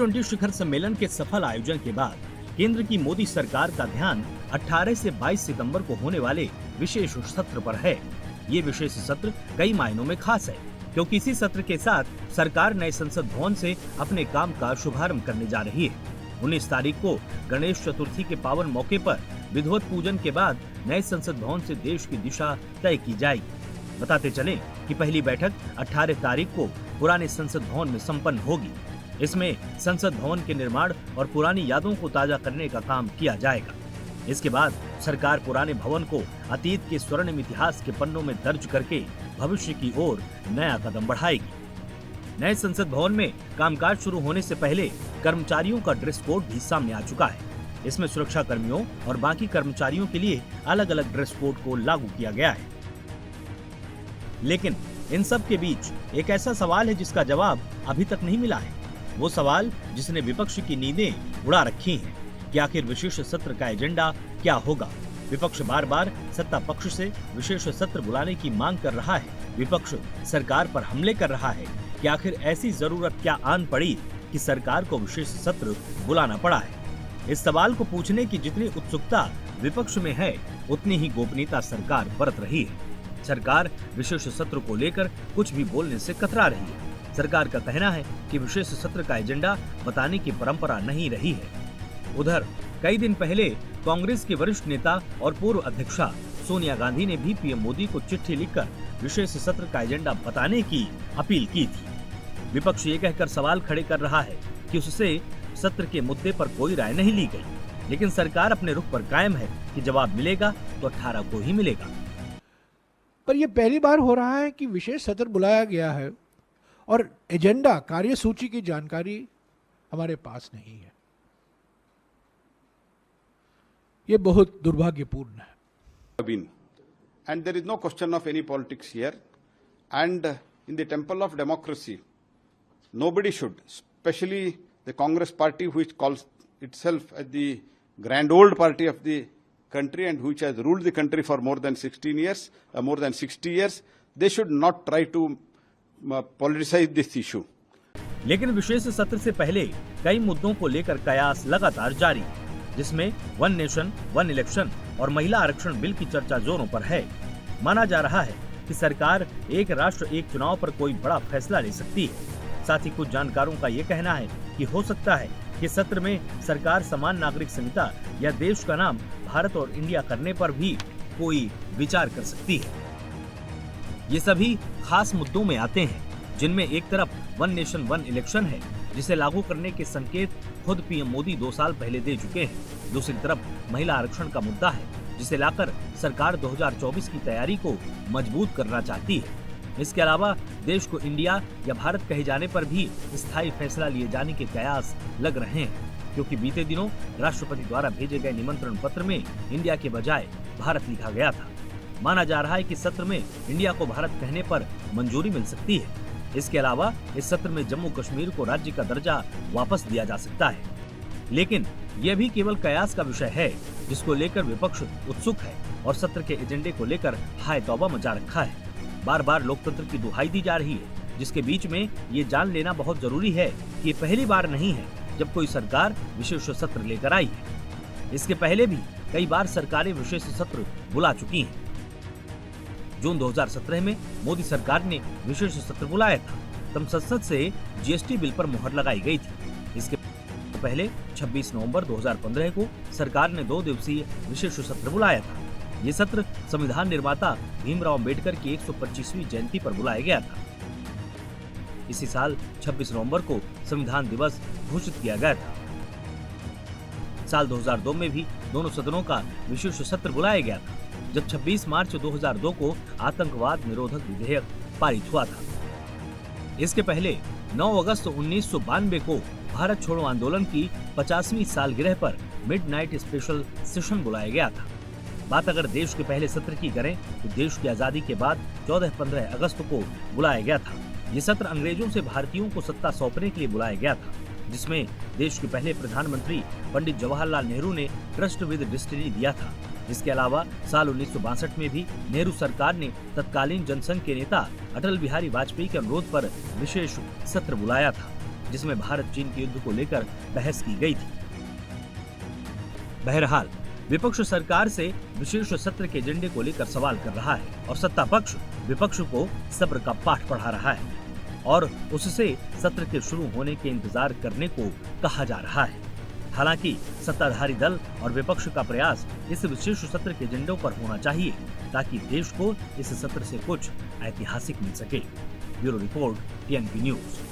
G20 शिखर सम्मेलन के सफल आयोजन के बाद केंद्र की मोदी सरकार का ध्यान 18 से 22 सितंबर को होने वाले विशेष सत्र पर है। ये विशेष सत्र कई मायनों में खास है, क्योंकि इसी सत्र के साथ सरकार नए संसद भवन से अपने काम का शुभारंभ करने जा रही है। 19 तारीख को गणेश चतुर्थी के पावन मौके पर विधिवत पूजन के बाद नए संसद भवन से देश की दिशा तय की जाएगी। बताते चलें कि पहली बैठक 18 तारीख को पुराने संसद भवन में संपन्न होगी। इसमें संसद भवन के निर्माण और पुरानी यादों को ताजा करने का काम किया जाएगा। इसके बाद सरकार पुराने भवन को अतीत के स्वर्णिम इतिहास के पन्नों में दर्ज करके भविष्य की ओर नया कदम बढ़ाएगी। नए संसद भवन में कामकाज शुरू होने से पहले कर्मचारियों का ड्रेस कोड भी सामने आ चुका है। इसमें सुरक्षा कर्मियों और बाकी कर्मचारियों के लिए अलग अलग ड्रेस कोड को लागू किया गया है। लेकिन इन सब के बीच एक ऐसा सवाल है जिसका जवाब अभी तक नहीं मिला है। वो सवाल जिसने विपक्ष की नींदें उड़ा रखी हैं कि आखिर विशेष सत्र का एजेंडा क्या होगा। विपक्ष बार बार सत्ता पक्ष से विशेष सत्र बुलाने की मांग कर रहा है। विपक्ष सरकार पर हमले कर रहा है कि आखिर ऐसी जरूरत क्या आन पड़ी कि सरकार को विशेष सत्र बुलाना पड़ा है। इस सवाल को पूछने की जितनी उत्सुकता विपक्ष में है, उतनी ही गोपनीयता सरकार बरत रही है। सरकार विशेष सत्र को लेकर कुछ भी बोलने से कतरा रही है। सरकार का कहना है कि विशेष सत्र का एजेंडा बताने की परंपरा नहीं रही है। उधर कई दिन पहले कांग्रेस के वरिष्ठ नेता और पूर्व अध्यक्षा सोनिया गांधी ने भी पीएम मोदी को चिट्ठी लिखकर विशेष सत्र का एजेंडा बताने की अपील की थी। विपक्ष ये कहकर सवाल खड़े कर रहा है कि उससे सत्र के मुद्दे पर कोई राय नहीं ली गई, लेकिन सरकार अपने रुख पर कायम है कि जवाब मिलेगा तो 18 को ही मिलेगा। पर यह पहली बार हो रहा है कि विशेष सत्र बुलाया गया है और एजेंडा कार्यसूची की जानकारी हमारे पास नहीं है। ये बहुत दुर्भाग्यपूर्ण है। And there is no question of any politics here. And in the temple of democracy, nobody should, especially the Congress party, which calls itself as the grand old party of the country and which has ruled the country for more than 16 years, more than 60 years, they should not try to politicize this issue. लेकिन विशेष सत्र से पहले कई मुद्दों को लेकर कयास लगातार जारी है, जिसमें वन नेशन वन इलेक्शन और महिला आरक्षण बिल की चर्चा जोरों पर है। माना जा रहा है कि सरकार एक राष्ट्र एक चुनाव पर कोई बड़ा फैसला ले सकती है। साथ ही कुछ जानकारों का ये कहना है कि हो सकता है कि सत्र में सरकार समान नागरिक संहिता या देश का नाम भारत और इंडिया करने पर भी कोई विचार कर सकती है। ये सभी खास मुद्दों में आते हैं, जिनमें एक तरफ वन नेशन वन इलेक्शन है, जिसे लागू करने के संकेत खुद पीएम मोदी 2 साल पहले दे चुके हैं। दूसरी तरफ महिला आरक्षण का मुद्दा है, जिसे लाकर सरकार 2024 की तैयारी को मजबूत करना चाहती है। इसके अलावा देश को इंडिया या भारत कहे जाने पर भी स्थायी फैसला लिए जाने के कयास लग रहे हैं, क्योंकि बीते दिनों राष्ट्रपति द्वारा भेजे गए निमंत्रण पत्र में इंडिया के बजाय भारत लिखा गया था। माना जा रहा है कि सत्र में इंडिया को भारत कहने पर मंजूरी मिल सकती है। इसके अलावा इस सत्र में जम्मू कश्मीर को राज्य का दर्जा वापस दिया जा सकता है। लेकिन यह भी केवल कयास का विषय है, जिसको लेकर विपक्ष उत्सुक है और सत्र के एजेंडे को लेकर हाय तौबा मचा रखा है। बार बार लोकतंत्र की दुहाई दी जा रही है, जिसके बीच में ये जान लेना बहुत जरूरी है कि ये पहली बार नहीं है जब कोई सरकार विशेष सत्र लेकर आई है। इसके पहले भी कई बार सरकारें विशेष सत्र बुला चुकी हैं। जून 2017 में मोदी सरकार ने विशेष सत्र बुलाया था। तब संसद से जीएसटी बिल पर मुहर लगाई गई थी। इसके पहले 26 नवंबर 2015 को सरकार ने 2 दिवसीय विशेष सत्र बुलाया था। ये सत्र संविधान निर्माता भीमराव अंबेडकर की 125वीं जयंती पर बुलाया गया था। इसी साल 26 नवंबर को संविधान दिवस घोषित किया गया था। साल 2002 में भी दोनों सदनों का विशेष सत्र बुलाया गया था, जब 26 मार्च 2002 को आतंकवाद निरोधक विधेयक पारित हुआ था। इसके पहले 9 अगस्त 1992 को भारत छोड़ो आंदोलन की 50वीं सालगिरह पर मिडनाइट स्पेशल सेशन बुलाया गया था। बात अगर देश के पहले सत्र की करें तो देश की आजादी के बाद 14-15 अगस्त को बुलाया गया था। ये सत्र अंग्रेजों से भारतीयों को सत्ता सौंपने के लिए बुलाया गया था, जिसमें देश के पहले प्रधानमंत्री पंडित जवाहरलाल नेहरू ने ट्रस्ट विद डेस्टिनी दिया था। इसके अलावा साल 1962 में भी नेहरू सरकार ने तत्कालीन जनसंघ के नेता अटल बिहारी वाजपेयी के अनुरोध पर विशेष सत्र बुलाया था। जिसमें भारत चीन के युद्ध को लेकर बहस की गई थी। बहरहाल विपक्ष सरकार से विशेष सत्र के एजेंडे को लेकर सवाल कर रहा है और सत्ता पक्ष विपक्ष को सब्र का पाठ पढ़ा रहा है और उससे सत्र के शुरू होने के इंतजार करने को कहा जा रहा है। हालांकि सत्ताधारी दल और विपक्ष का प्रयास इस विशेष सत्र के एजेंडे पर होना चाहिए ताकि देश को इस सत्र से कुछ ऐतिहासिक मिल सके। Bureau report, TNP news.